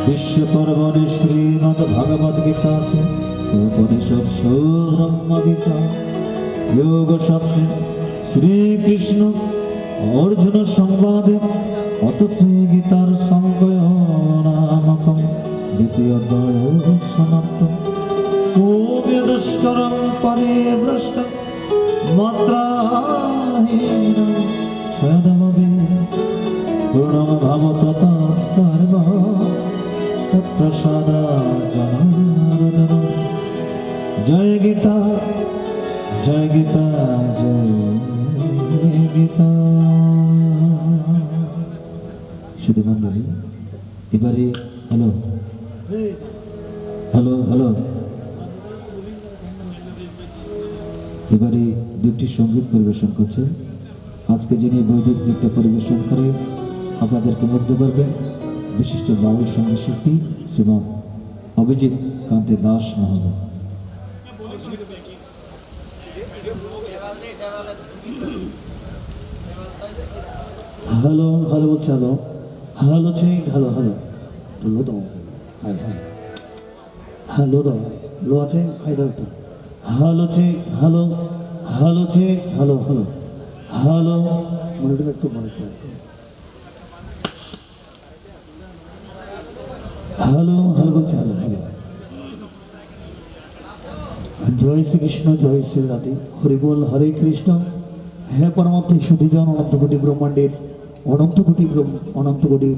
विश्व पर्वणि श्रीमद् भगवद गीता से उपनिषत्सु ब्रह्म गीता योग शास्त्रे श्री कृष्ण अर्जुन संवादे अत श्री गीतार संगय नामकं द्वितीय अध्याय समाप्तम्। ओम यदस्करं परिभ्रष्ट मात्राहीनं सदमवि पूर्णं भवतो तत्सर्वं तत्प्रसादात् जनार्दनम्। जय गीता जय गीता जय गीता। शुद्ध मंडली এবারে হ্যালো হ্যালো হ্যালো এবারে দুটি সঙ্গীত পরিবেশন করছে। আজকে যিনি বৈদিক নৃত্য পরিবেশন করে আপনাদেরকে মধ্যে পারবেন বিশিষ্ট বাউল সঙ্গীত শিল্পী শ্রীমান অভিজিৎ কান্তি দাস মহোদয়। হ্যালো হ্যালো বলছে hello hello check hello hello লো দাও হাই হাই হ্যালো দাও লো আছে হাই দাও একটু hello check hello hello check hello hello hello monitor একটু মনিটর হ্যালো হ্যালো বলছে হ্যালো হ্যালো। জয় শ্রীকৃষ্ণ জয় শ্রী রাধে হরি বল হরে কৃষ্ণ। হ্যাঁ পরমাত্ম সুধীজন অনন্ত কোটি ব্রহ্মাণ্ডের অনন্ত কোটি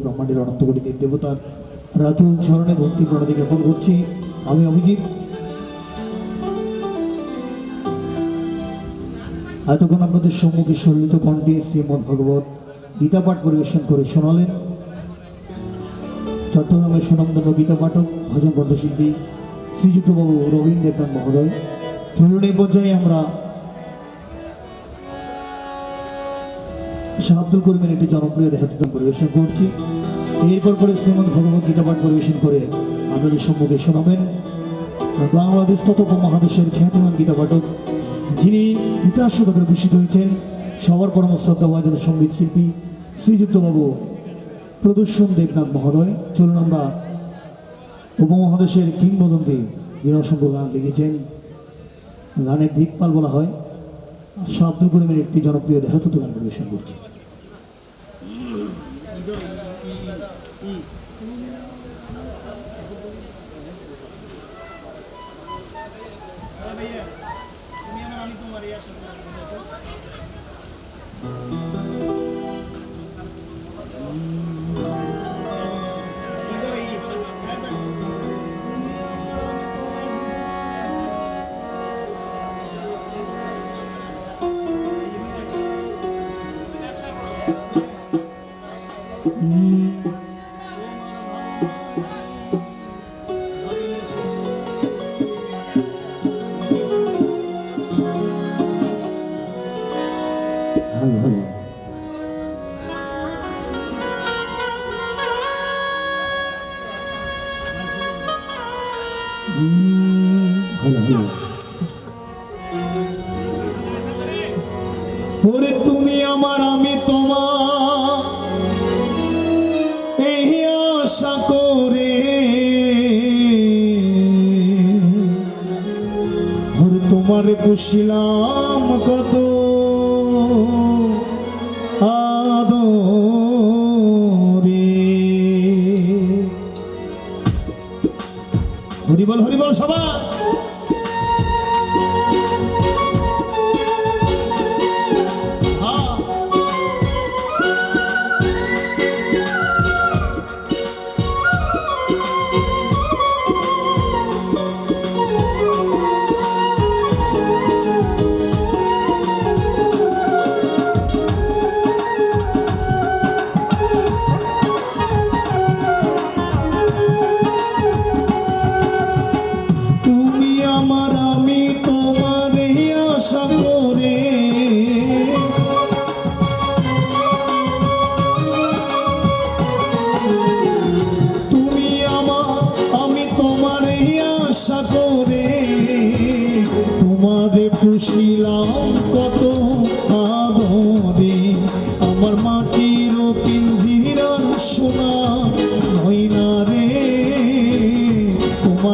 ব্রহ্মাণ্ডের অনন্ত কোটি দেব দেবতার রাতুল চরণে ভক্তি প্রণাদি জ্ঞাপন করছি। আমি অভিজিৎ। এতক্ষণ আপনাদের সম্মুখে সল্লিত কণ্ঠে শ্রীমদ্ ভগবত গীতা পাঠ পরিবেশন করে শোনালেন চট্টগ্রামের সুনামধন্য গীতা পাঠক ভজন কণ্ঠশিল্পী শ্রীযুক্ত বাবু রবীন্দ্র দেবনাথ মহোদয়। চলুন এই পর্যায়ে আমরা শাহ আব্দুল করিমের একটি জনপ্রিয় দেহাত্মক পরিবেশন করছি। এরপর পরে শ্রীমদ্ ভগবত গীতা পাঠ পরিবেশন করে আপনাদের সম্মুখে শোনাবেন বাংলাদেশ তথা উপমহাদেশের খ্যাতিমান গীতা পাঠক যিনি ইতিহাস শতকে ভূষিত হয়েছেন সবার পরম শ্রদ্ধাভাজন সঙ্গীত শিল্পী শ্রীযুক্ত বাবু প্রদর্শন দেবনাথ মহোদয়। চলুন আমরা উপমহাদেশের কিংবদন্তি যিনি অসংখ্য গান লিখেছেন, গানের দিকপাল বলা হয়, শাহ আব্দুল করিমের একটি জনপ্রিয় দেহাত্মক গান পরিবেশন করছি। ওরে তুমি আমার আমি তোমার এই আশা করে ওরে তোমারে পুষিলাম কত আদরে। হরিবল হরিবল সবাই। তুমি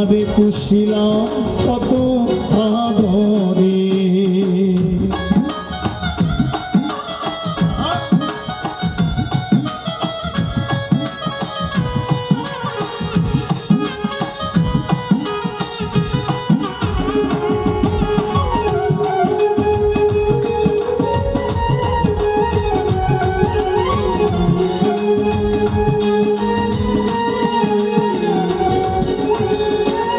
তোমারে পুষিলাম কত আদরে।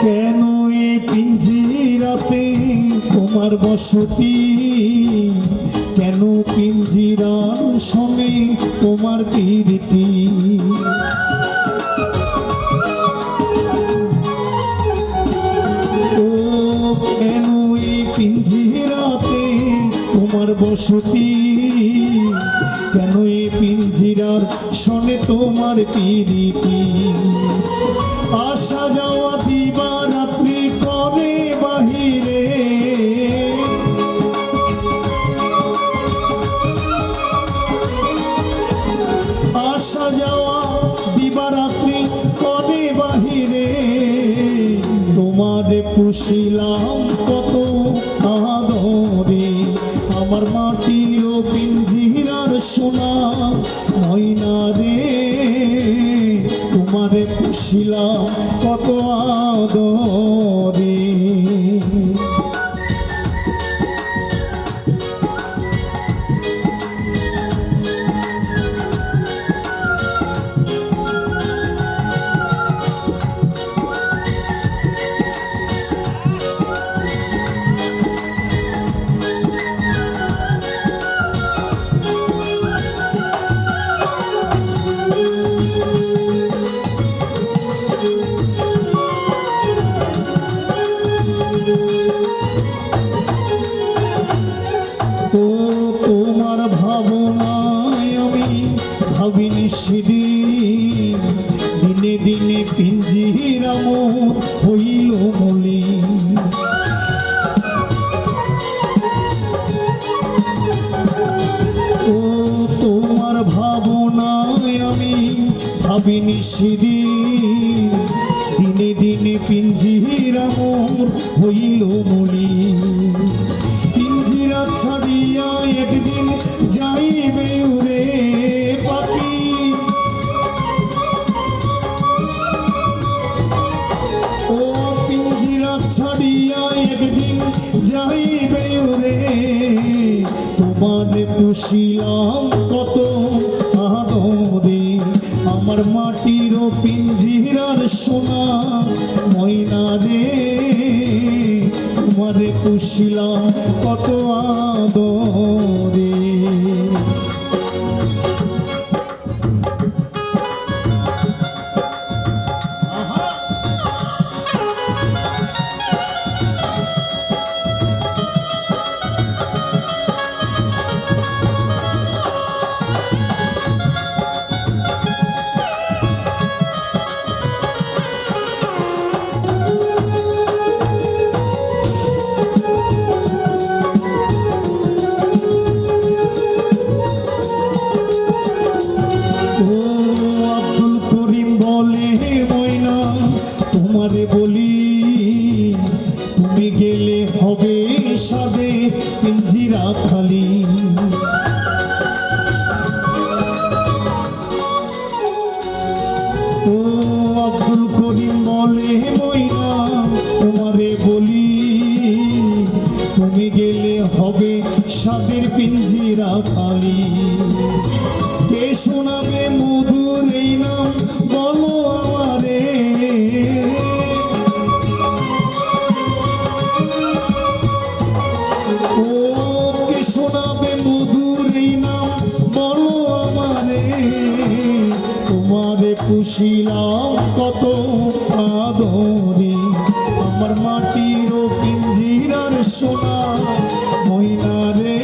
কেন এই পিঞ্জিরাতে তোমার বসতি, কেন পিঞ্জিরার সঙ্গে তোমার প্রীতি। ও কেন এই পিঞ্জিরাতে তোমার বসতি, কেন এই পিঞ্জিরার সঙ্গে তোমার প্রীতি। আসা যাওয়া দিবা রাত্রি করে বাহিরে, আসা যাওয়া দিবা রাত্রি করে বাহিরে। তোমারে পুষিলাম কত আদরে, আমার মাটির পিঞ্জিরার সোনা ময়না রে। তোমারে পুষিলাম কত আদরে। ও তোমার ভাবনায় আমি ভাবিনি সেদিন, দিনে দিনে পিঞ্জিরা মোর হইল মলিন। ও তোমার ভাবনায় আমি ভাবিনি সেদিন, দিনে দিনে পিঞ্জিরা মোর হইল মলিন। পিঞ্জিরা ছাড়িয়া একদিন যাইবে উড়ে পাখি, ও পিঞ্জিরা ছাড়িয়া একদিন যাইবে উড়ে। তোমারে পুষিলাম কত আদরে, আমার মাটির পিঞ্জিরার সোনা ময়না রে। তোমারে পুষিলাম কত আদরে। তোমারে বলি তুমি গেলে হবে সাদে পিঞ্জিরা খালি। ও আব্দুল করিম বলে ময়না তোমারে বলি তুমি গেলে হবে সাদের পিঞ্জিরা খালি। কে শোনাবে মধুর এই নাম বলো আমারে, ও কে শোনাবে মধুর এই নাম বলো আমারে। তোমারে পুষিলাম কত আদরে, আমার মাটির পিঞ্জিরার সোনা ময়না রে।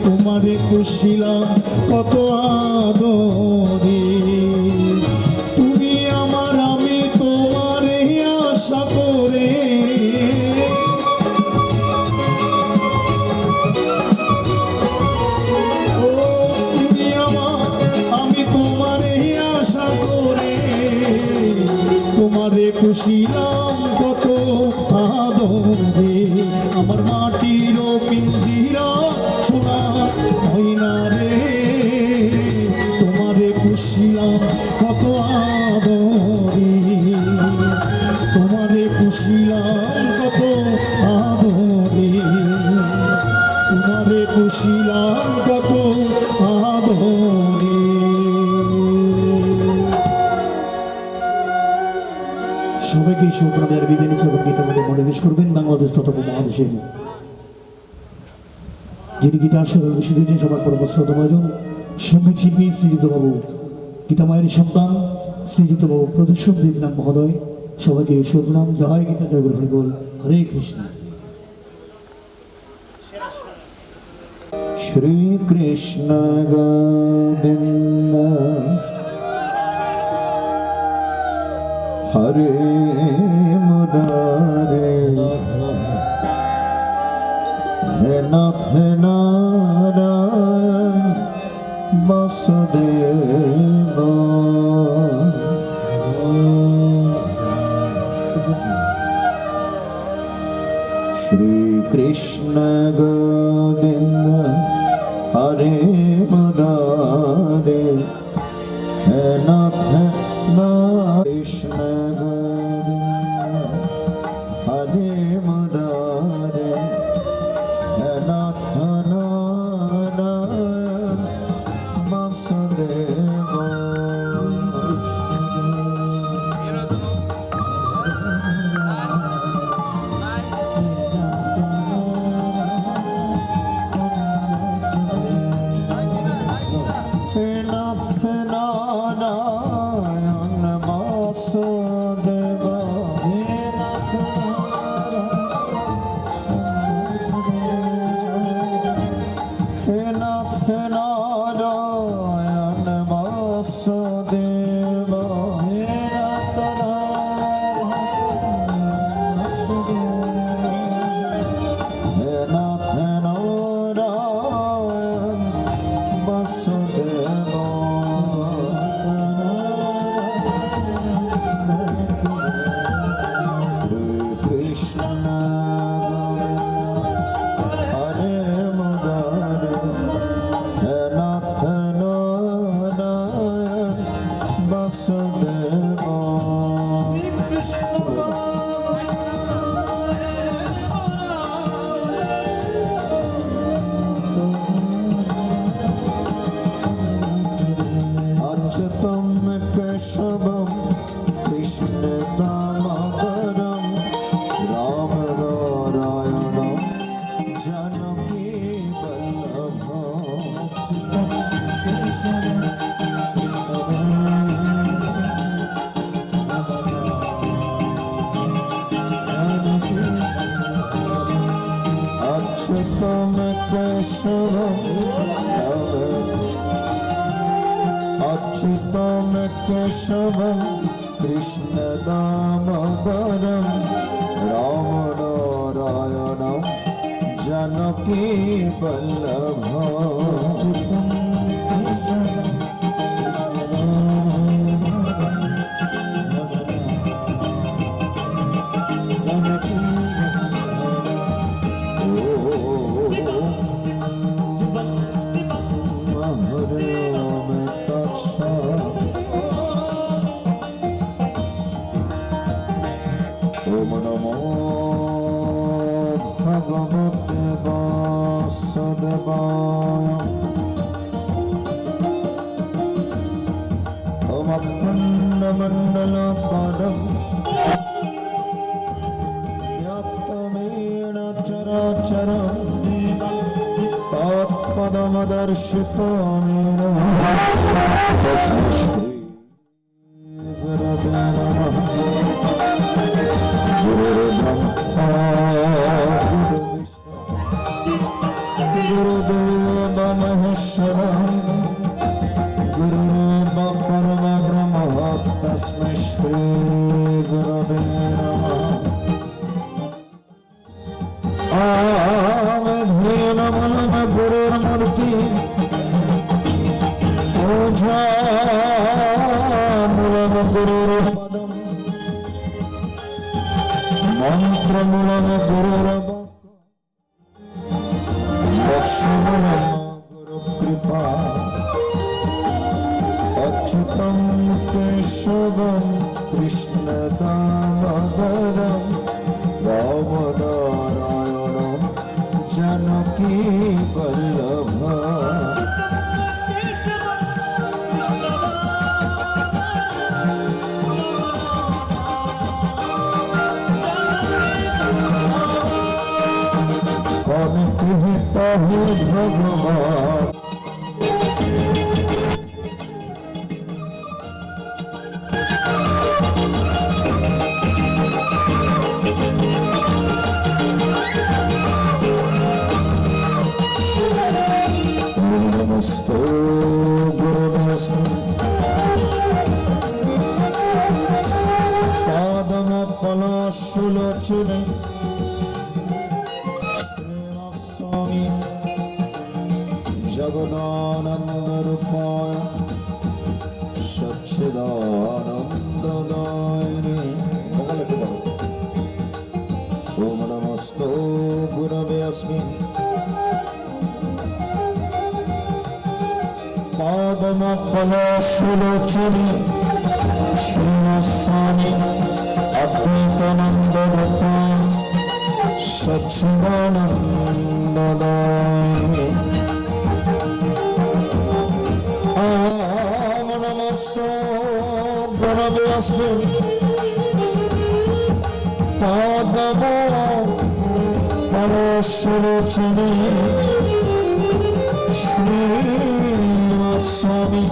তোমারে পুষিলাম কত আদরে। তুমি আমার আমি তোমারে আশা করে, ও তুমি আমার আমি তোমারে আশা করে। তোমারে পুষিলাম কত আদরে, আমার মাটির পিঞ্জিরা সোনা ময়না রে, তোমারে পুষিলাম কত আদরে, তোমারে পুষিলাম কত আদরে, তোমারে পুষিলাম কত আদরে। সবাইকে শোকরানের বিদায় নিচ্ছে এবং গীতা মধ্যে মনোনিবেশ করবেন বাংলাদেশ তথা উপমহাদেশের যিনি গীতার সাথে ভূষিত হয়েছেন সবার পরম শ্রদ্ধাভাজন সঙ্গীত শিল্পী শ্রীযুক্ত বাবু গীতা মায়ের সন্তান শ্রীযুক্ত বাবু প্রদর্শন দেবনাথ মহোদয়। সবাইকে শোকনাম। জয় গীতা জয় গুরু হরিবোল। হরে কৃষ্ণ। শ্রীকৃষ্ণ গোবিন্দ হরে মুরারে, হে নাথ নারায়ণ বাসুদেব। শ্রীকৃষ্ণ গোবিন্দ হরে মুরারে, হে নাথ কৃষ্ণ গোবিন্দ হরে মুরারে, হে নাথ নারায়ণ বাসুদেব। হে নাথ নারায়ণ বাসুদেব, হে নাথ নারায়ণ বাসুদেব, হে নাথ নারায়ণ বাসুদেব। শ্রীকৃষ্ণ হরে মুরারে, হে নাথ নারায়ণ বাসুদেব। अच्युतं केशवं कृष्ण दामोदरं राम नारायणं जानकी वल्लभं। अच्युतं केशवं अच्युतं केशवं कृष्ण दामोदरं राम नारायणं जानकी वल्लभं। ओम नमो भगवते वासुदेवाय। ओम अखण्डमण्डलाकारं व्याप्तमेन चराचरं तत्पदमदर्शितमेन तस्मै श्री गुरवे नमः। गुरुर्ब्रह्मा गुरुर्विष्णु गुरुदेव महेश्वरः, गुरुर्ब्रह्मा परमब्रह्म तस्मै श्री गुरवे नमः। आमध्रेन मनः गुरुर्मूर्ति ओझामूलं गुरुर्पदम् মন্ত্রমূলম গুরুর বৎসমূলম গুরু কৃপা অচ্যুতম কেশবম কৃষ্ণ দামোদরম দামোদরায়ণম জানকী বল্লভ কবিতে হে ভগবান নমস্তো গুরুদেব পাদম পলাশুলোচনে শ্রীমৎস্বামী জগদানন্দ রূপায় সচ্চিদানন্দদায়িনে ওম নমস্তো গুরবে अस्मै পাদম পলাশুলোচনে শ্রীমৎস্বামী অদ্বৈতানন্দ রূপায় সচ্চিদানন্দদায়িনে ওম নমস্তো গুরবে अस्मै পাদম পলাশুলোচনে শ্রীমৎস্বামী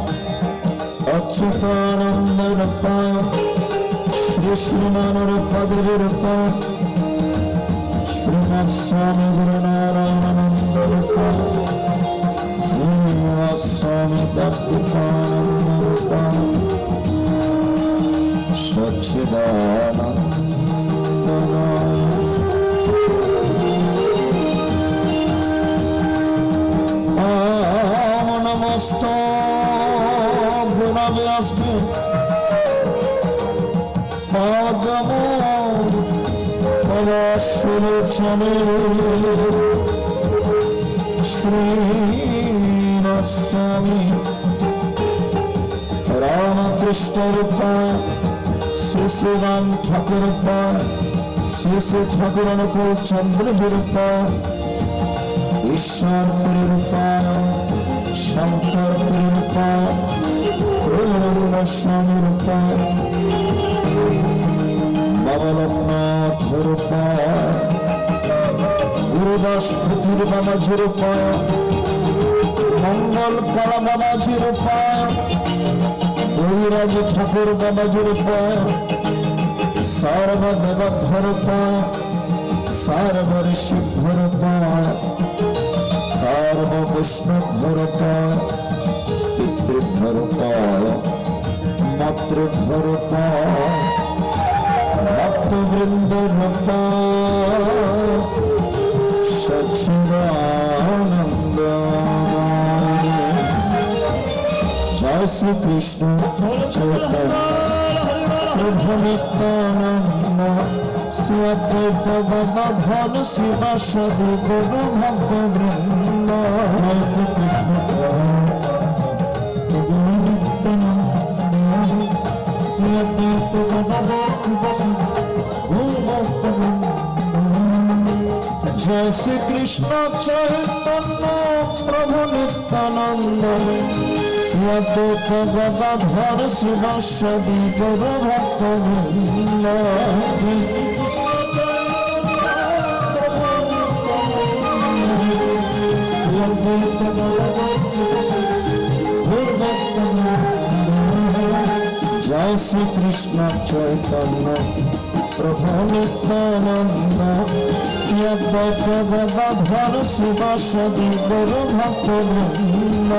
অচ্যুতানন্দ রূপায় শ্রী শ্রীমানরূপদেব রূপায় শ্রীমৎস্বামী গুরুনারায়ণানন্দ রূপায় শ্রীমৎস্বামী দত্তানন্দ রূপায় সচ্চিদানন্দদায় ওম নমস্তো গুরবে अस्मै পাদম পলাশুলোচনে শ্রীমৎস্বামী রামকৃষ্ণ রূপায় শ্রী শ্রীরাম ঠাকুর রূপায় শ্রী শ্রী ঠাকুর অনুকূল চন্দ্রজি রূপায় ঈশ্বরপুরী রূপায় শঙ্করপুরী রূপায় প্রণব স্বামী রূপায় বাবা লোকনাথ রূপায় গুরুদাস ফকির বাবাজি রূপায় মঙ্গল কালা বাবাজি রূপায় বৈরাজ ঠাকুর বাবাজি রূপায় সর্বদেব রূপায় সর্বঋষি রূপায় সর্ববৈষ্ণব রূপায় পিতৃভ্য মাতৃভ্য ভক্তবৃন্দ রূপায় সচ্চিদানন্দ জয় শ্রীকৃষ্ণ চৈতন্য প্রভু নিত্যানন্দ শ্রী অদ্বৈত গদাধর শিবাসাদি গুরু ভক্তবৃন্দ জয় শ্রীকৃষ্ণ প্রভু নিত্যানন্দ শ্রী অদ্বৈত গদাধর শিবাসাদি গুরু ভক্তবৃন্দ জয় শ্রীকৃষ্ণ চৈতন্য প্রভু নিত্যানন্দ শ্রী অদ্বৈত গদাধর শিবাসাদি গুরু ভক্তবৃন্দ জয় শ্রীকৃষ্ণ চৈতন্য প্রভু নিত্যানন্দ শ্রী অদ্বৈত গদাধর শিবাসাদি গুরু ভক্তবৃন্দ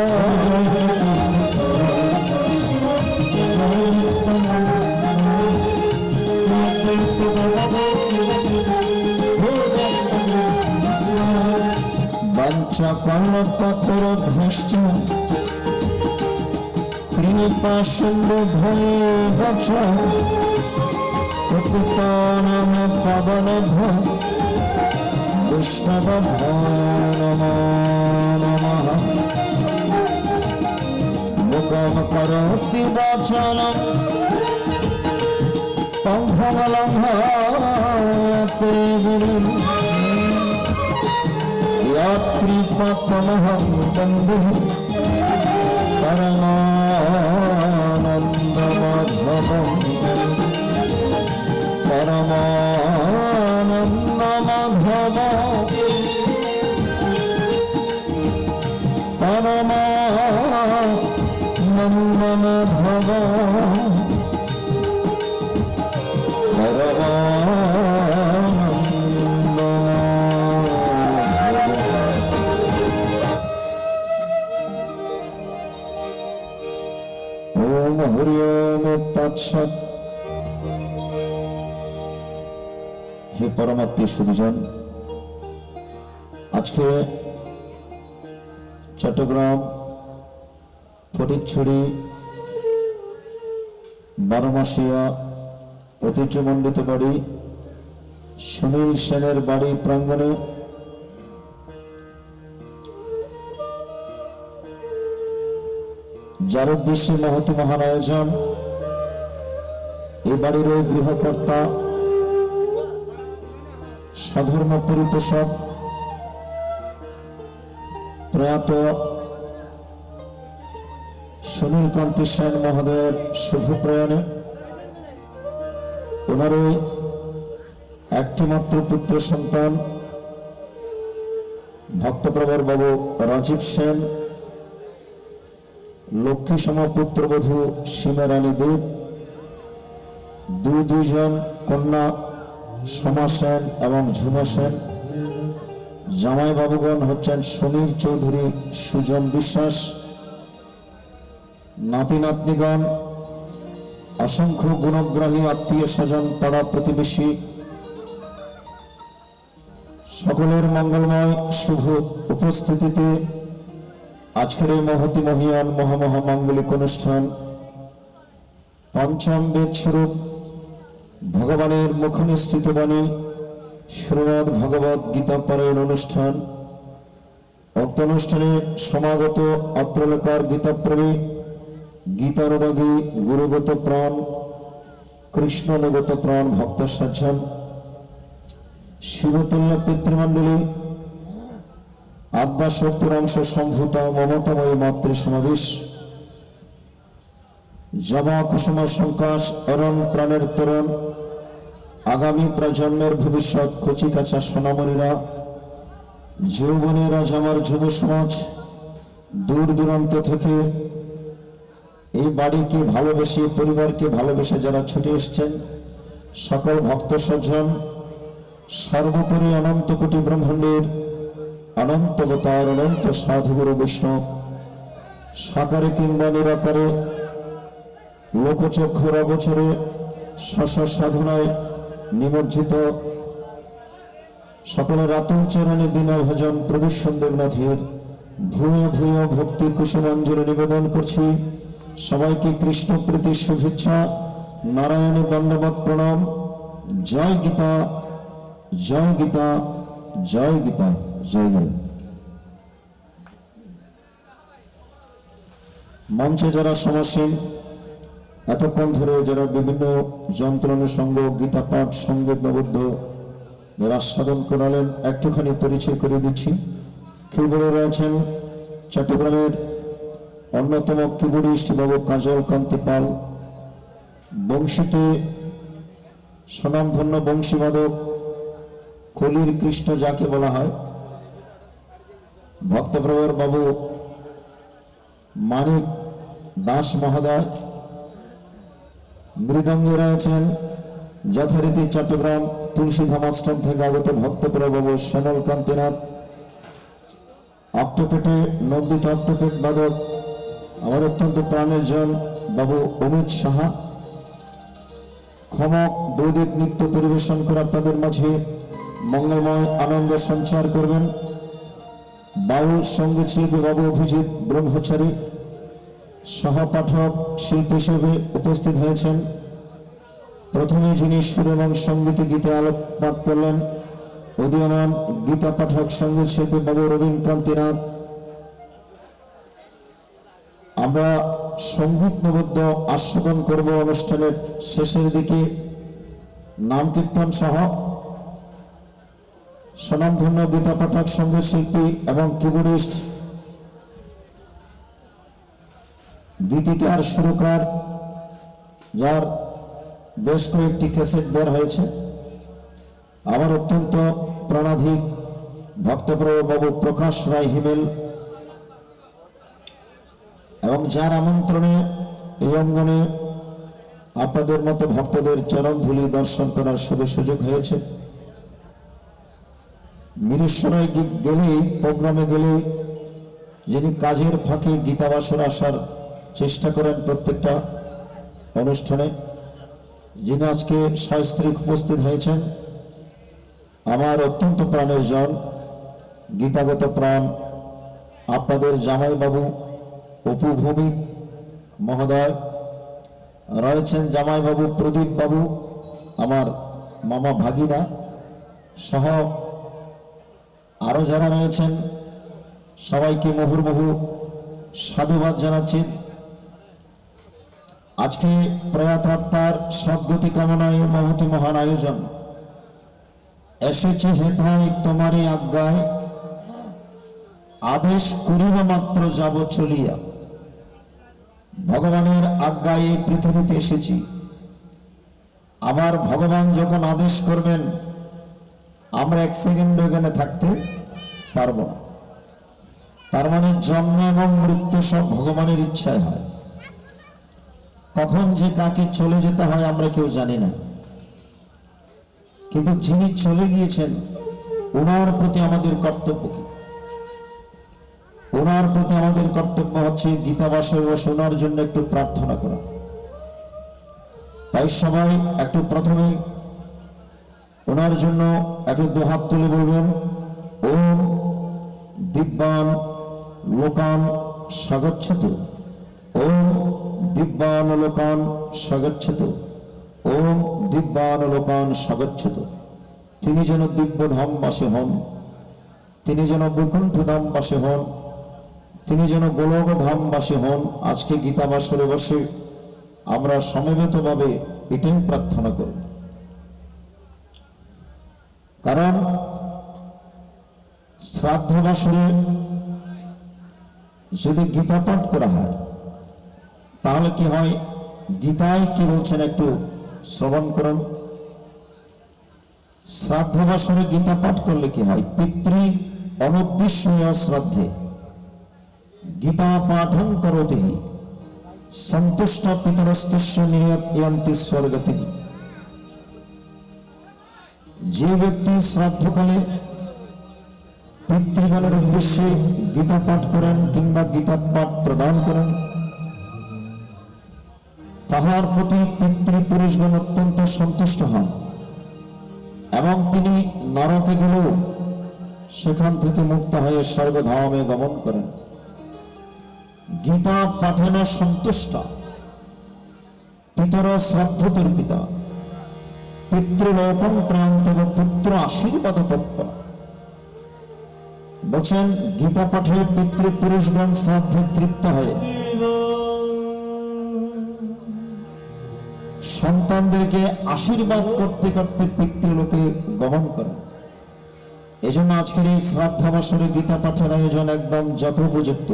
বাঞ্ছা কর্ণপত্র ভ্রষ্ট কৃপা সিন্ধু ভয়ে বচ পতিতানাং পাবনেভ্যো বৈষ্ণবেভ্যো নমো নমঃ। মুখং করোতি বাচালং পঙ্ঘমলঙ্ঘয়তে গুরুং यत्कृपातमहं वन्दे परमानन्दमाधवं ओम हरि ओम तत्सत्। হে পরমাত্মীয় সুধীজন, আজকে চট্টগ্রাম ফটিকছড়ি 12 মাসিয়া ঐতিহ্যমণ্ডিত বাড়ি সুনীল সেনের বাড়ি প্রাঙ্গণে যার উদ্দেশ্যে মহতি মহান আয়োজন, এই বাড়ির গৃহকর্তা স্বধর্ম পরিপোষক প্রয়াত সুনীল কান্তি সেন মহোদয়ের শুভ প্রয়াণে ওনারই একটি মাত্র পুত্র সন্তান ভক্তপ্রবর বাবু রাজীব সেন, লক্ষ্মী সম পুত্রবধূ সীমা রানী দেব, দুজন কন্যা সোমা সেন এবং ঝুমা সেন, জামাই বাবুগণ হচ্ছেন সমীর চৌধুরী, সুজন বিশ্বাস, নাতি নাতনিগণ, অসংখ্য গুণগ্রাহী আত্মীয় স্বজন, পাড়া প্রতিবেশী, সকলের মঙ্গলময় শুভ উপস্থিতিতে আজকের এই মহতি মহিয়ান মহামহামাঙ্গলিক অনুষ্ঠান পঞ্চম বেদ স্বরূপ ভগবানের মুখনিসৃত বাণী শ্রীমদ্ ভগবদ গীতা পারায়ণ অনুষ্ঠান। উক্ত অনুষ্ঠানে সমাগত অত্রলেকার গীতাপ্রেমী, গীতানুরাগী, গুরুগত প্রাণ, কৃষ্ণানুগত প্রাণ ভক্ত সজ্জন, শিবতুল্য পিতৃমণ্ডলী, আদ্যা শক্তির অংশ সম্ভূতা মমতাময়ী মাতৃ সমাবেশ, জবা কুসুম সংকাশ অরণ প্রাণের তরুণ, আগামী প্রজন্মের ভবিষ্যৎ কচিকাচা সোনামণিরা, যৌবনেরা, আমার যুব সমাজ, দূর দূরান্ত থেকে এই বাড়িকে ভালোবেসে, পরিবারকে ভালোবেসে যারা ছুটে এসছেন, সকল ভক্ত সজ্জন, সর্বোপরি অনন্ত কোটি ব্রহ্মাণ্ডের অনন্ত অবতার অনন্ত সাধুগুরু বৈষ্ণব, সাকারে কিংবা নিরাকারে, লোকচক্ষুর অগোচরে স্ব সাধনায় নিমজ্জিত সকলের আতঙ্ক চরণে দীন ভজন প্রদূষণ দেবনাথের ভূয় ভূয় ভক্তি কুসুমাঞ্জলি নিবেদন করছি। সবাইকে কৃষ্ণ প্রীতি শুভেচ্ছা, নারায়ণের দণ্ডবত প্রণাম। জয় গীতা, জয় গীতা, জয় গীতা, জয় গুরু। মঞ্চে যারা সমাসীন, এতক্ষণ ধরে যারা বিভিন্ন যন্ত্রানুষঙ্গ গীতা পাঠ সঙ্গীত নবদ্ধ যারা আস্বাদন করালেন, একটুখানি পরিচয় করে দিচ্ছি। কিবোর্ডে রয়েছেন চট্টগ্রামের অন্যতম কিবোর্ডিস্ট বাবু কাজল কান্তি পাল, বংশীতে স্বনামধন্য বংশীবাদক কলির কৃষ্ণ যাকে বলা হয়, ভক্তপ্রবর বাবু মানিক দাস মহোদয়, মৃদঙ্গে রয়েছেন যথারীতি চট্টগ্রাম তুলসীধাম আশ্রম থেকে আগত ভক্তপ্রবর বাবু শ্যামল কান্তিনাথ, অক্টোপেটে নন্দিত অক্টোপেট বাদক আমার অত্যন্ত প্রাণের জন বাবু অমিত সাহা, ক্ষমক বৈদিক নৃত্য পরিবেশন করে আপনাদের মাঝে মঙ্গলময় আনন্দ সঞ্চার করবেন। বাউল সঙ্গীত শিল্পী বাবু অভিজিৎ ব্রহ্মচারী সহপাঠক শিল্পী হিসেবে উপস্থিত হয়েছেন। প্রথমে যিনি সুর এবং সঙ্গীত গীতে আলোকপাত করলেন উদীয়মান গীতা পাঠক সঙ্গীত শিল্পী বাবু রবীন্দ্রকান্তিনাথ। আমরা সঙ্গীত নিবদ্ধ আস্বাদন করব অনুষ্ঠানের শেষের দিকে নাম কীর্তন সহ। স্বনামধন্য গীতা পাঠক সঙ্গীত শিল্পী এবং কিবোর্ডিস্ট গীতিকার সুরকার, যার বেশ কয়েকটি ক্যাসেট বের হয়েছে, আমার অত্যন্ত প্রাণাধিক ভক্তপ্রভু বাবু প্রকাশ রায় হিমেল, এবং যার আমন্ত্রণে এই অঙ্গনে আপনাদের মতো ভক্তদের চরণ ধুলি দর্শন করার শুভ সুযোগ হয়েছে। মিরেশ্বরায় গেলেই, প্রোগ্রামে গেলেই যিনি কাজের ফাঁকে গীতাবাসর আসার চেষ্টা করেন প্রত্যেকটা অনুষ্ঠানে, যিনি আজকে সস্ত্রীক উপস্থিত হয়েছেন, আমার অত্যন্ত প্রাণের জন, গীতাগত প্রাণ আপনাদের জামাইবাবু অপু ভৌমিক মহোদয় রয়েছেন, জামাইবাবু প্রদীপ বাবু, আমার মামা ভাগিনা সহ আরো যারা রয়েছেন সবাইকে মুহুর্মুহু সাধুবাদ জানাচ্ছি। আজকে প্রয়াত আত্মার সদ্গতি কামনায় মহতি মহান আয়োজন। এসেছি হেথায় তোমারই আজ্ঞায়, আদেশ করিবা মাত্র যাব চলিয়া। ভগবানের আজ্ঞায় এই পৃথিবীতে এসেছি, আবার ভগবান যখন আদেশ করবেন আমরা এক সেকেন্ড এখানে থাকতে পারবো না। তার মানে জন্ম এবং মৃত্যু সব ভগবানের ইচ্ছায় হয়। কখন যে কাকে চলে যেতে হয় আমরা কেউ জানি না, কিন্তু যিনি চলে গিয়েছেন ওনার প্রতি আমাদের কর্তব্য কি? ওনার প্রতি আমাদের কর্তব্য হচ্ছে গীতাবাসে বসে ওনার জন্য একটু প্রার্থনা করা। তাই সবাই একটু প্রথমে ওনার জন্য একটু দুহাত তুলে বলবেন, ওম দিব্যান লোকান স্বাগচ্ছতু, ওম দিব্যান লোকান স্বাগচ্ছতু, ওম দিব্যান লোকান স্বাগচ্ছতু। তিনি যেন দিব্য ধামবাসী হন, তিনি যেন বৈকুণ্ঠ ধামবাসী হন, তিনি যেন গোলক ধামবাসী হন। আজকে গীতাবাসরে বসে আমরা সমবেতভাবে এটাই প্রার্থনা করব। কারণ শ্রাদ্ধ বাসরে যদি গীতা পাঠ করা হয় তাহলে কি হয়? গীতায় কি বলছেন একটু শ্রবণ করুন। শ্রাদ্ধ বাসরে গীতা পাঠ করলে কি হয়? পিতৃ অনুদ্দেশ্যীয় শ্রাদ্ধে গীতা পাঠং করোতি সন্তুষ্ট পিতরস্তস্য নিয়ন্তি স্বর্গতি। যে ব্যক্তি শ্রাদ্ধকালে পিতৃগণের উদ্দেশ্যে গীতা পাঠ করেন কিংবা গীতা পাঠ প্রদান করেন, তাহার প্রতি পিতৃপুরুষগণ অত্যন্ত সন্তুষ্ট হন এবং তিনি নরকে গেলেও সেখান থেকে মুক্ত হয়ে স্বর্গধামে গমন করেন। গীতা পাঠেন সন্তুষ্ট পিতর শ্রাদ্ধতর পিতা পিতৃলোকম প্রান্তব পুত্র আশীর্বাদ তত্ত্ব। বলছেন গীতা পাঠে পিতৃপুরুষগণ শ্রাদ্ধে তৃপ্ত হয়ে সন্তানদেরকে আশীর্বাদ করতে করতে পিতৃলোকে গমন করেন। এই জন্য আজকের এই শ্রাদ্ধাবসরে গীতা পাঠের আয়োজন একদম যথোপযুক্ত।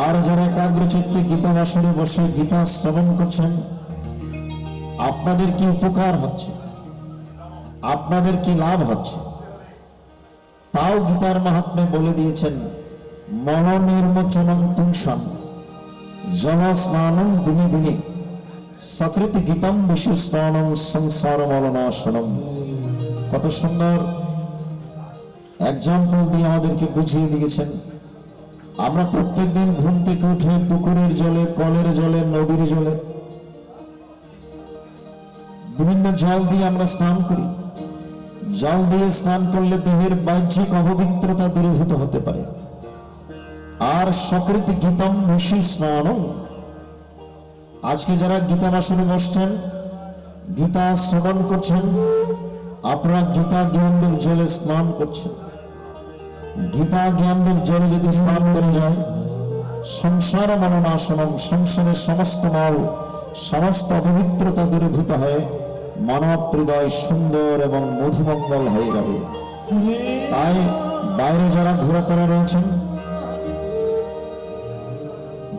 আর যারা একাগ্রচিত্তে গীতা বাসরে বসে গীতা শ্রবণ করছেন, আপনাদের কি উপকার হচ্ছে, আপনাদের কি লাভ হচ্ছে, তাও গীতার মাহাত্ম্যে বলে দিয়েছেন। মল নির্মোচনং পুংসাম জল স্নানং দিনে দিনে সকৃতি গীতম বিশুস্নানং সংসার মলনাশনম। কত সুন্দর এক্সাম্পল দিয়ে আমাদেরকে বুঝিয়ে দিয়েছেন। আমরা প্রত্যেকদিন ঘুম থেকে উঠে পুকুরের জলে, কলের জলে, নদীর জলে, বিভিন্ন জল দিয়ে আমরা স্নান করি। জল দিয়ে স্নান করলে দেহের বাহ্যিক অপবিত্রতা দূরীভূত হতে পারে। আর সকৃতি গীতম ঋষি স্নান, আজকে যারা গীতা বাসনে বসছেন গীতা শ্রবণ করছেন, আপনারা গীতা জ্ঞানদেব জলে স্নান করছেন। গীতা জ্ঞানদেব জলে যদি স্নান করে যায়, সংসার মননাশনম, সংসারের সমস্ত মল, সমস্ত অপবিত্রতা দূরীভূত হয়ে মানব হৃদয় সুন্দর এবং মধুমঙ্গল হয়ে যাবে। তাই বাইরে যারা ঘোরাফেরা রয়েছেন,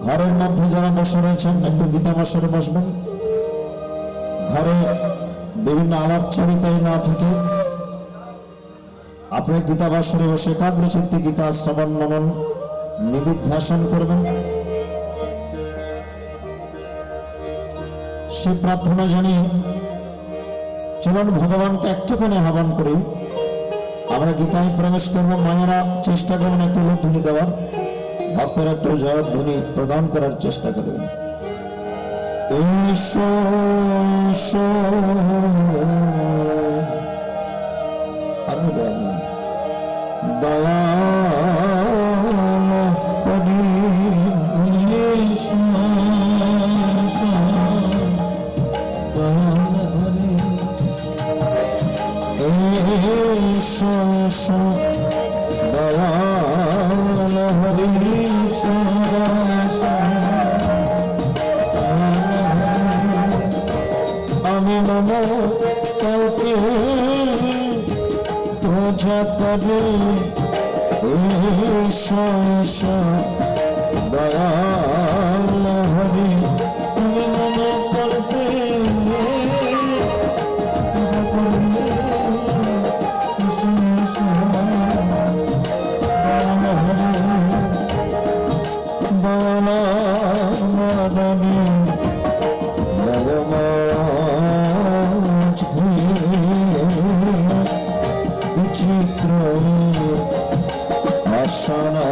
ঘরের মধ্যে যারা বসে রয়েছেন, একটু গীতা বসরে বসবেন। ঘরে বিভিন্ন আলাপচারিতায় না থেকে আপনি গীতা বাসরে বসে একাগ্র চিত্তে গীতা শ্রবণ মনন নিদিধ্যাসন করবেন। সে প্রার্থনা জানিয়ে চলুন ভগবানকে একটুখানি আহ্বান করি, আমরা গীতায় প্রবেশ করবো। মায়েরা চেষ্টা করবেন একটু ধ্বনি দেওয়ার, ভক্তরা একটু জয়ধ্বনি প্রদান করার চেষ্টা করবেন। আমি মম কাউকে পূজা করি, দয়াল হরি। আমি মম কাউকে চিত্র আসনা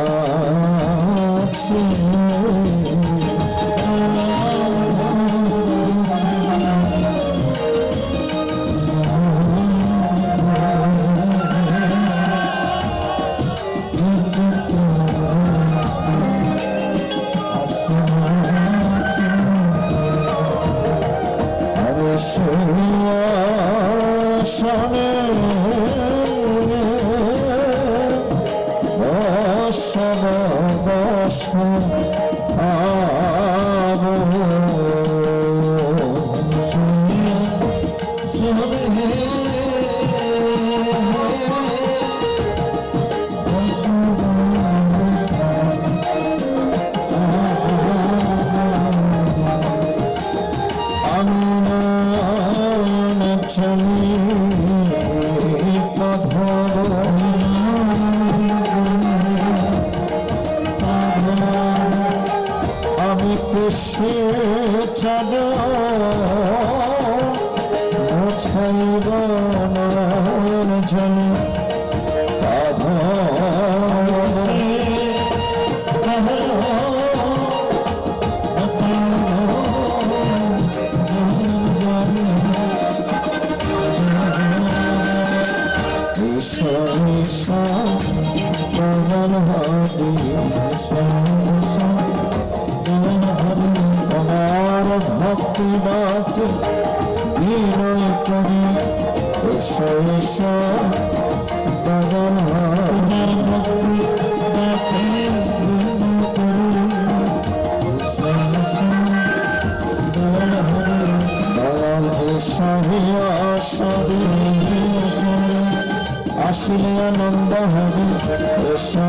তোমার ভক্তি ডাকে বিনয় করি, এসো এসো দয়াল হরি। দয়াল এসো আসরি, আসলে আনন্দ হবে, এসো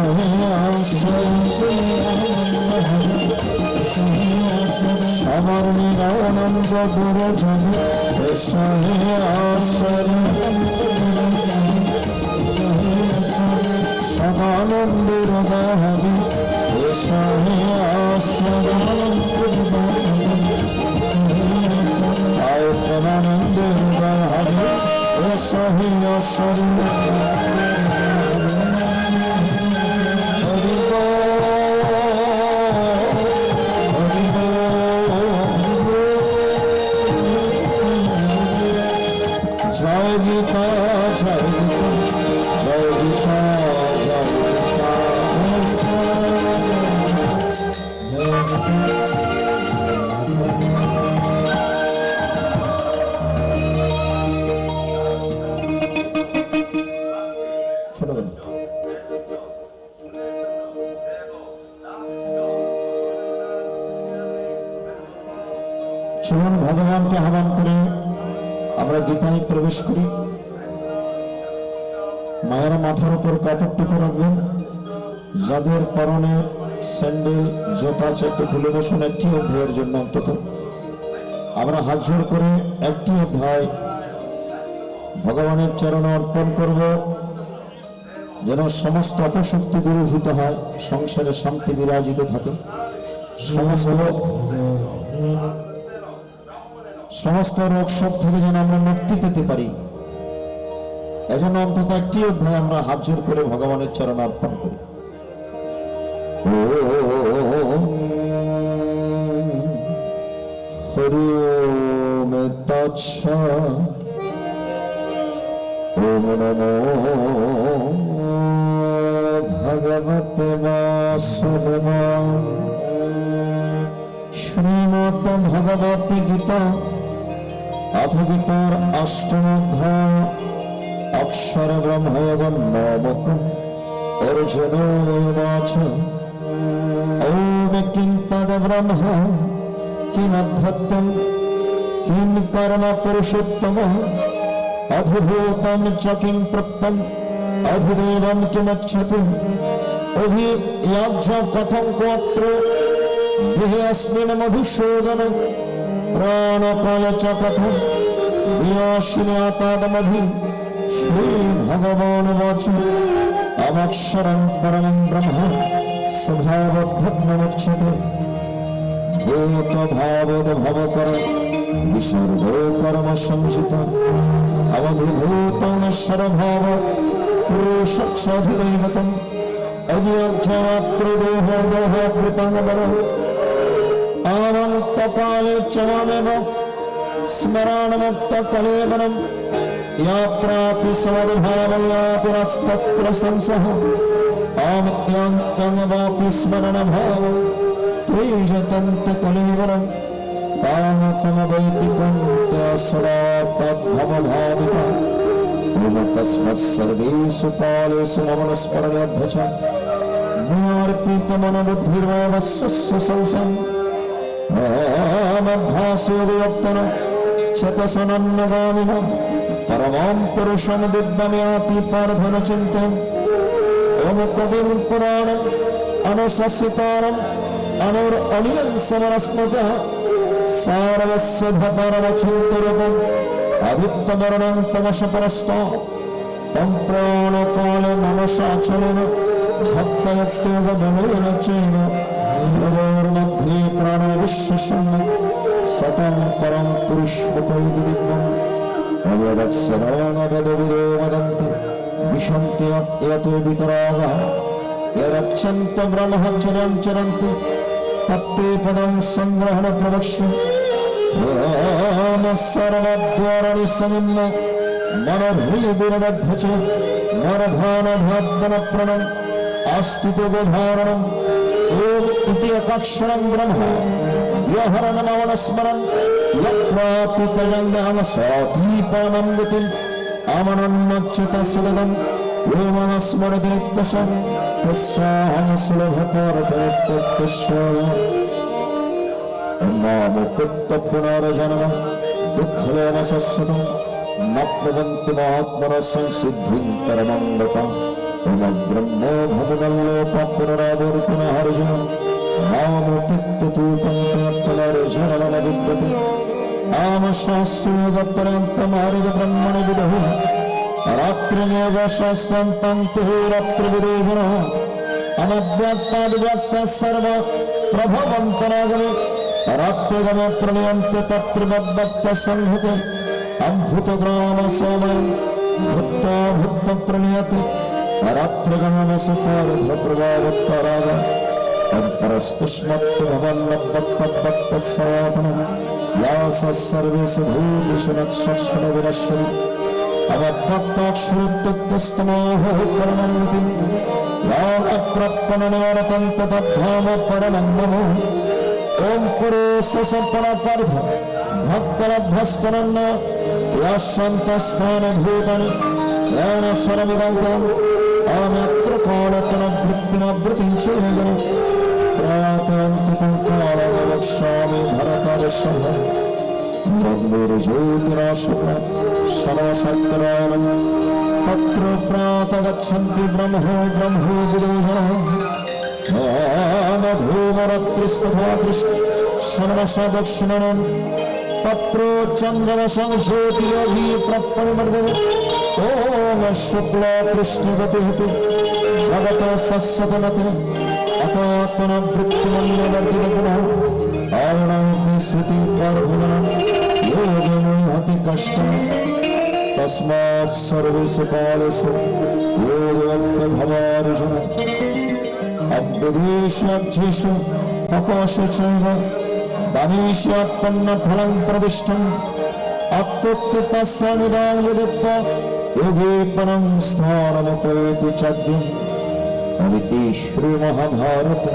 সবার নিরানন্দ দূর যাবে, এসো আসরি। সদানন্দের উদয় হবে, এসো আসরি। আয় প্রেমানন্দের উদয় হবে, এসো আসরি। জয় গীতা জয় গীতা জয় গীতা জয় গীতা। ভগবানকে আহ্বান করে আমরা গীতায় প্রবেশ করি। মায়ের মাথার উপর কাপড়টুকু রাখবেন। যাদের পরনে স্যান্ডেল জুতা আছে একটু খুলে বসুন, একটি অধ্যায়ের জন্য অন্তত। আমরা হাত জোড় করে একটি অধ্যায় ভগবানের চরণে অর্পণ করব, যেন সমস্ত অপশক্তি দূরীভূত হয়, সংসারে শান্তি বিরাজিত থাকে, সমস্ত রোগ শোক থেকে যেন আমরা মুক্তি পেতে পারি। এজন্য অন্তত একটি অধ্যায় আমরা হাত জোড় করে ভগবানের চরণে অর্পণ করি। হরি ওম তৎসৎ। ওম নমো ভগবতে বাসুদেবায়। শ্রীমদ্ ভগবতী গীতা অথ গীতার অষ্টম অধ্যায় অক্ষর ব্রহ্মযোগম নবকম অর্জুন উবাচ। ওম কিং তদ ব্রহ্ম কিমধ্যত্তম কিং কর্ম পুরুষোত্তম অধিভূতম চ কিং প্রক্তম অধিদেবম কিমচ্ছতি অভিয়াজ্য কথং কোত্র দেহে অস্মিন মধুসূদন প্রাণকাল চ কথং দিয়াশিন্যাতাদমভি। শ্রী ভগবান বাচ। অমক্ষরং পরমং ব্রহ্ম স্বভাবভ্যগ্নমুচ্যতে ভূত ভাবদ ভবকর বিসর্গ কর্ম সংযুত অবধিভূতং সর্বভাব পুরুষাধিদৈবতম অধিয়জ্ঞমাত্র দেহ দেহবৃতং বর অনন্তকালে চ মামেব স্মরণমুক্ত কলেবরম या प्राति समद्भावयाति नस्तत्र संशः आमित्यं वापि स्मरणभाव त्रिजतन्त कलेवरं तामतमवैतिकं त्यासुरा तद्भवभाविता तस्मत् सर्वेषु कालेषु ममनुस्मरणेऽर्थ च मयार्पितमनबुद्धिर्वयवस्स्य संशयम् अहमभ्यासो विवर्तन चतसनन्नगामिनः परमं पुरुषं दिव्यमयाति पार्थन चिन्तयन्। ओम कविं पुराणम् अनुशासितारम् अनुरअनियं समरस्मतः सारवस्य धतरमचिन्तरूपम् आदित्यवर्णं तमसपरस्तो तं प्राणकाले मनसाचलेन भक्तयुक्तयोगबलेन चैव भ्रमोर्मध्ये प्राणविश्वशून्यं सतं परं पुरुषमुपैति दिव्यम्। अव्यदक्षराणवदविदो वदन्ति विशन्ति यतो वितरागः यदक्षन्त ब्रह्मचर्यं चरन्ति तत्ते पदं संग्रहण प्रवक्ष्ये। ओम सर्वद्वारणि समिन्न मनोहृदिर्बद्ध च नरधानधाद्वनप्रणम् आस्तितोपधारणम् ओम इति एकाक्षरं ब्रह्म व्यहरणमवनस्मरन् यप्रातितजन्दानसाति परमं गतिम् अमनन्नच्युत सददम् यो मनस्मरति नित्यशः तस्याहं सुलभपारतनित्यस्य। नामुपत्त पुनर्जन्म दुःखलेमशश्वतं न प्रवन्ति महात्मनः संसिद्धिं परमं गतम्। ओम ब्रह्मो भवनल्लोक पुनरावर्तिनः अर्जुन नामुपत्त तु कन्ते पुनर्जन्म न विद्यते। आमशास्त्रयोगपर्यन्तमारिद ब्रह्मणि विदुः रात्रियोगशास्त्रान्तं ते रात्रिविदुः अनव्यक्तादिव्यक्तः सर्व प्रभवन्तरागमे रात्रिगमे प्रणयन्ते तत्त्रिवद्भक्तः संहृते अभूतग्रामसमयं भूत्वा भूत्वा प्रणयते रात्रिगमवसपारधप्रभावत्तराग परस्तुष्मत्तु भवन्नभक्तभक्तस्वातनम् यासः सर्वेषु भूतेषु नक्षत्र विनश्यति अवभक्ताक्षरत्तस्तमोहो परमं गतिम् यागप्रपणनवरतन्त तद्धाम परमं मम। ओम पुरुषसपरपर्ध भक्तरभ्यस्तरन्न यस्सन्तस्थानभूतानि येन सर्वमिदं अम्यत्र कालतनवृत्तिमवृत्तिं चेदन् प्रातन्तितं कालं वक्ष्यामि भरतर्षभ অগ্নির জ্যোতিরাশোক সরসত্যরায়ণ তত্র প্রাতগচ্ছন্তি ব্রহ্মো ব্রহ্মো বিদোহনঃ ধূমরত্রিস্তথা দৃষ্ট সর্বসা দক্ষিণানম তত্র চন্দ্রমসং জ্যোতিরভিপ্রপরিমর্দতে ওম শুক্ল কৃষ্ণগতি হতে জগত সস্বতমতে অপাত্মন বৃত্তিমন্যবর্তিত পুনঃ আয়ণান্তি শ্রুতি বর্ধমানম যোগে মুহতি কষ্টম তস্মাৎ সর্বেষু কালেষু যোগযুক্ত ভবার্জুন অব্যদেশাধ্যেষু তপসে চৈব দানেষ্যাৎপন্ন ফলং প্রদিষ্টং অত্যুক্তি তস্যানুদান বিদত্ত যোগে পরং স্থানমুপৈতি চাদ্যম অমিতি শ্রী মহাভারত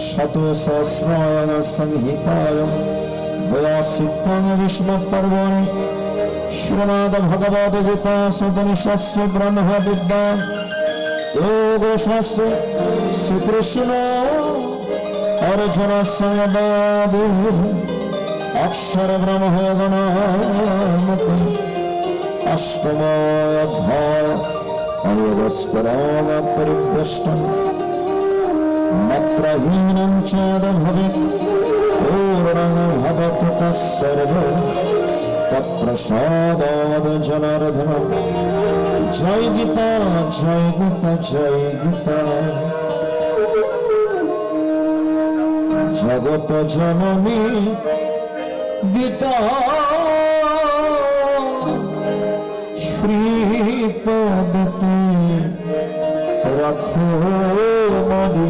শতসহস্রায়ণ সংহিতায়াম বয়াসিক্তাং বিষ্ণু পর্বণি শ্রীমদ্ ভগবদ গীতা উপনিষৎসু ব্রহ্ম বিদ্যা যোগশাস্ত্র শ্রীকৃষ্ণ অর্জুন সংবাদ অক্ষর ব্রহ্ম গণামক অষ্টমোऽধ্যায় অয়দস্করাগ পরিভ্রষ্টং মাত্রাহীनं চ ভবেৎ পূর্ণং ভবতু তৎসর্বং তৎপ্রসাদাৎ জনার্দন জয় গীতা জয় গীতা জয় গীতা জগত জননী গীতা শ্রীপদতে রাখো মনে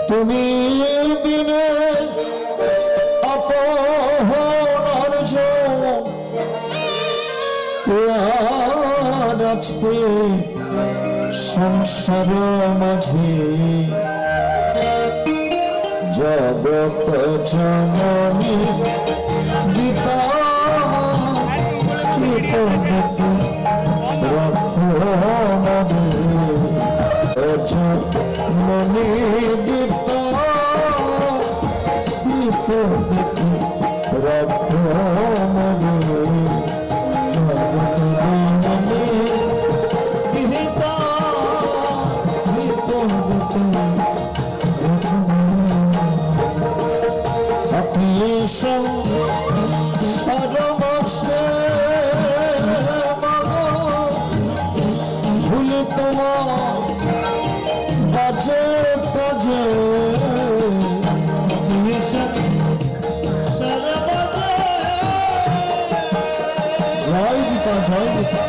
তুমি বিনে অপহরণ কে আর আছে সংসার মাঝে জগত জননী গীতা শ্রীপদতে রাখো মনে জননী গীতা শ্রীপদতে রাখো মনে সর্বস্বে ভুলে তোমার বাজে কাজে জয় গীতা জয় গীতা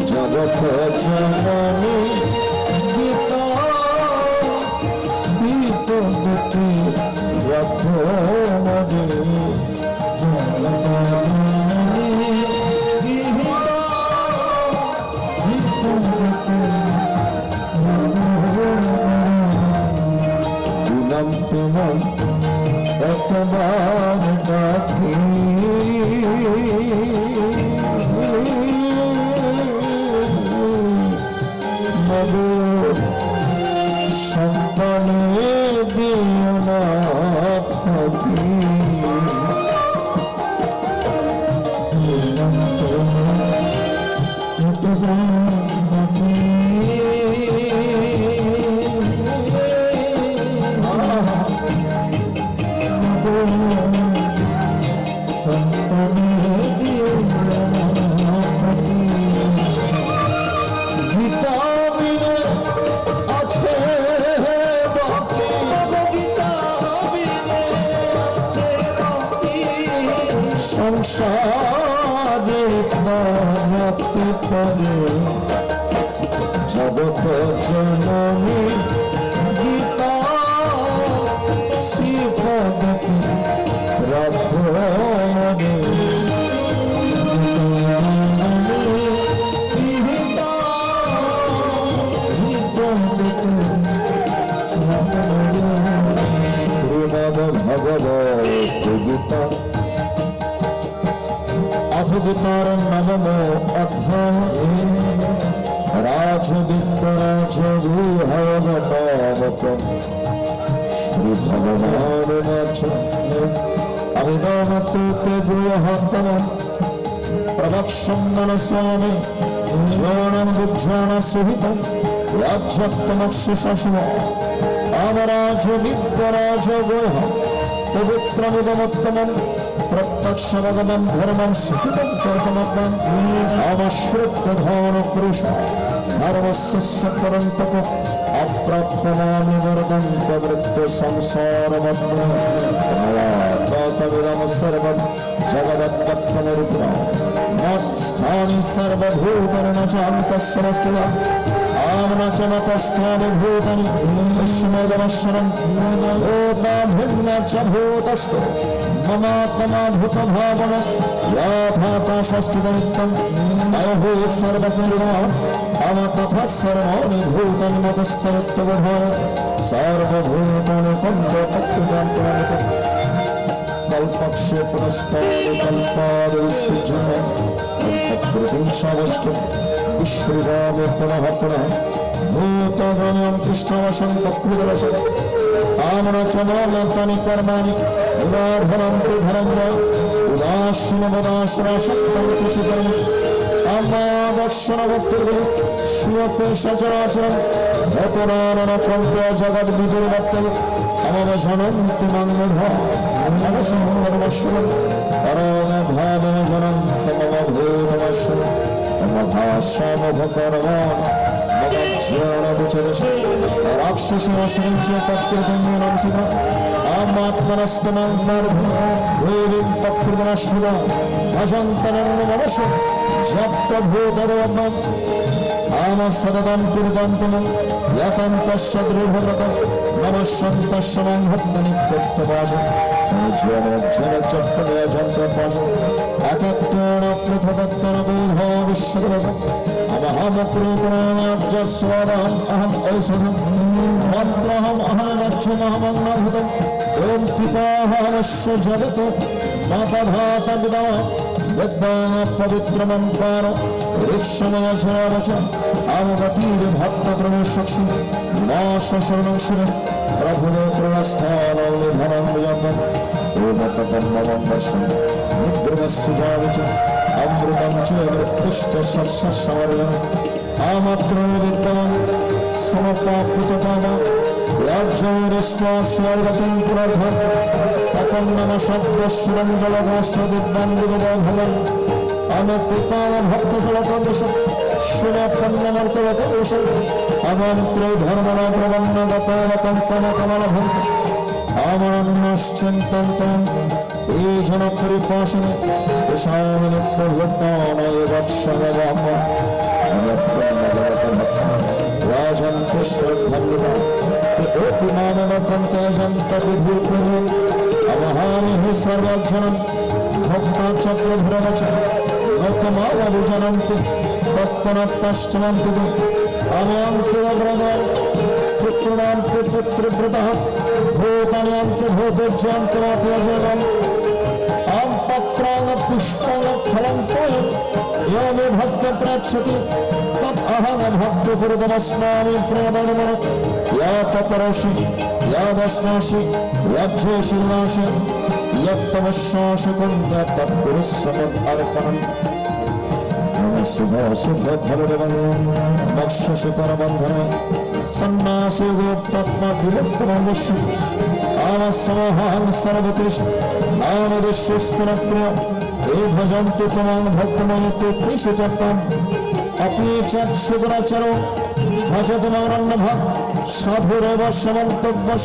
জগত জননী গীতা শ্রীপদতে রাখো মনে দিলাম তোমার একবার ডাকি সন্তানে দিও না ফাঁকি সংসারে দাঁড়াতে পারে জগত জননী গীতা শ্রীপদতে রাখো মনে গীতার নবম অধ্যায় রাজবিদ্যারাজ গুহবক শ্রী ভগবান अविदमते गुहतम प्रवक्षन्दन स्वामी ज्ञानं विज्ञान सहितं याज्ञत्तमक्षुषशुभ अमराज विद्यराज गुह पवित्रमुदमोत्तमं प्रत्यक्षमगमं धर्मं सुषितं कर्तमत्वम् अमश्रुत्य धौनपुरुष धर्मस्य परन्तप अप्राप्तमानि वर्धन्त मृत्यु संसारमग्नम् ततविदं सर्वं जगदव्यक्तमरूपिणं मत्स्थानि सर्वभूतानि न चान्तस्य वस्तुतः आम न च मतस्थानि भूतानि विश्वमेदमश्वरं भूताभिन्न च भूतस्थो ममात्मा भूतभावन याथाकाशस्थितनित्यं अहो सर्वज्ञः अम तथा सर्वाणि भूतानि मतस्तमित्यवभाव सर्वभूतानि पञ्चपक्तिकान्तममितम् कल्पक्षे पुनस्तानि कल्पादिविसृज्यते कल्पकृतिं सवष्टु विश्वगामि पुनः पुनः भूतगम्यं कृष्णवशं प्रकृतिवशम् आमन च मामतानि कर्माणि विवाधनन्ति धनञ्जय उदासीनवदाश्राशक्तं कृषिकर्म अमादक्षणवत्तिर्भिः श्रूयते सचराचरं भूतनाननकन्तो जगद्विदुर्वर्तते अमवजनन्ति मङ्गलः अनसुन्दरमश्वरं परमभावेन जनन्ति मम भूतमश्वरं मम भाष्यामभकरवान् मम ज्ञानविचदश राक्षसमश्वरञ्च तत्कृतञ्जनं सुधा आमात्मनस्तमं मर्धं देवीं तत्कृतमश्वदा भजन्तनन्नमवश जप्तभूतदेवम् आम सततं कीर्तन्तमं यतन्तस्य दृढव्रतं नमः सन्तस्य मं भक्तनित्यत्वपाशं जन अतत्वेन पृथक्त्वेन बोधो विश्वदवम् अमहमकृतनाज्यस्वदहम् अहम् औषधं मन्त्रहम् अहमक्षमहमन्नभूतम् ॐ पिताहमस्य जगतो माताधातविदा विद्याः पवित्रमं पार ऋक्षमय जरावच अवतीर भक्तप्रवेशक्षि नाशशरणं शिरं प्रभुवे प्रणस्थानं निधनं विजयम् एवतपन्नवं दर्शनं निद्रमस्तु जावच अमृतं च मृत्युश्च शस्यशमर्यम् आमत्रो विद्वान् समपाप्तपाम याज्ञोरिष्ट्वा स्वर्गतिं पुरधन् तपन्नमशब्दश्रन्दलगोष्ठदिग्बन्धुविदोभवन् अमित्पिताभक्तसलकविषं शुनपन्नमर्तवकविषम् अमन्त्रे धर्मण प्रबन्नगतवतन्तमकमलभन्त आमनन्नश्चिन्तन्तम् ये जनपरिपाशने यशानित्यभक्तानाय वत्सववाम राजन्ति श्रद्धन्विता ओपि मानवकन्ते जन्तविधूपुरु अवहामि हि सर्वजनं भक्ता च प्रभुरवच लोकमावविजनन्ति तत्तनत्तश्चमन्ति अमयन्त्यव्रतान् पुत्रान्ति पुत्रव्रतः भूतान्यन्ति भूतेज्यन्तमात्यजनम् आं पत्राङ्गपुष्पाङ्गफलं तोयं यो मे भक्तप्रेक्षति तत् अहं भक्तपुरुतमस्मामि प्रियपदमन या तपरोषि यादस्नासि यज्ञेषि नाशि यत्तमश्वासुकन्द तत्पुरुषमदर्पणम् शुभफलदेवं मक्षशुकरबन्धने सन्नासि गोप्तत्मविमुक्तमवश्य आमसमोहं सर्वतेषु आमदिष्युस्तनप्रिय ये भजन्ति त्वं भक्तमयते तेषु च त्वम् अपि च क्षुद्रचरो भजतमानन्नभक् साधुरेव समन्तव्यः